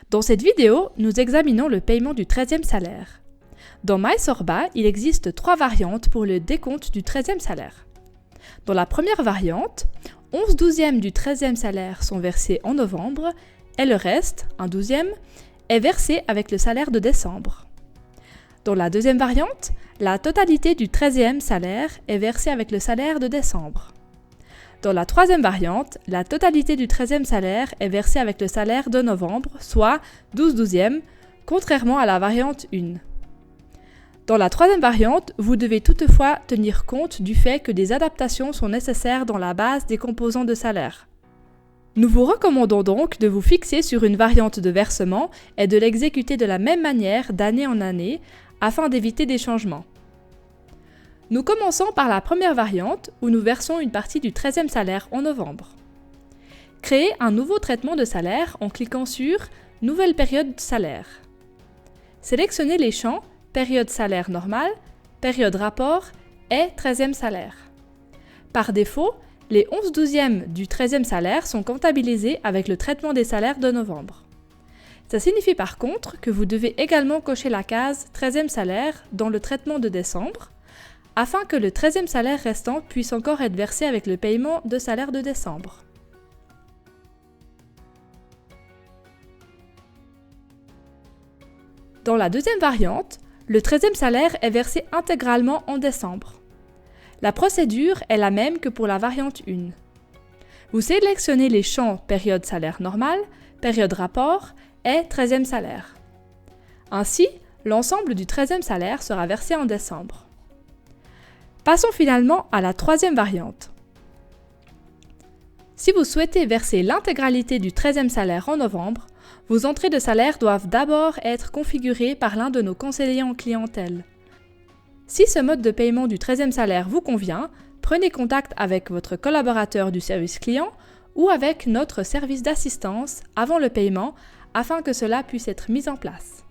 Dans cette vidéo, nous examinons le paiement du 13e salaire. Dans MySorba, il existe 3 variantes pour le décompte du 13e salaire. Dans la première variante, 11/12 du 13e salaire sont versés en novembre et le reste, 1/12, est versé avec le salaire de décembre. Dans la deuxième variante, la totalité du 13e salaire est versée avec le salaire de décembre. Dans la troisième variante, la totalité du 13e salaire est versée avec le salaire de novembre, soit 12/12, contrairement à la variante 1. Dans la troisième variante, vous devez toutefois tenir compte du fait que des adaptations sont nécessaires dans la base des composants de salaire. Nous vous recommandons donc de vous fixer sur une variante de versement et de l'exécuter de la même manière d'année en année afin d'éviter des changements. Nous commençons par la première variante où nous versons une partie du 13e salaire en novembre. Créez un nouveau traitement de salaire en cliquant sur « Nouvelle période salaire ». Sélectionnez les champs « Période salaire normale »,« Période rapport » et « 13e salaire ». Par défaut, les 11/12 du 13e salaire sont comptabilisés avec le traitement des salaires de novembre. Ça signifie par contre que vous devez également cocher la case 13e salaire dans le traitement de décembre, afin que le 13e salaire restant puisse encore être versé avec le paiement de salaire de décembre. Dans la deuxième variante, le 13e salaire est versé intégralement en décembre. La procédure est la même que pour la variante 1. Vous sélectionnez les champs période salaire normale, période rapport et 13e salaire. Ainsi, l'ensemble du 13e salaire sera versé en décembre. Passons finalement à la troisième variante. Si vous souhaitez verser l'intégralité du 13e salaire en novembre, vos entrées de salaire doivent d'abord être configurées par l'un de nos conseillers en clientèle. Si ce mode de paiement du 13e salaire vous convient, prenez contact avec votre collaborateur du service client ou avec notre service d'assistance avant le paiement afin que cela puisse être mis en place.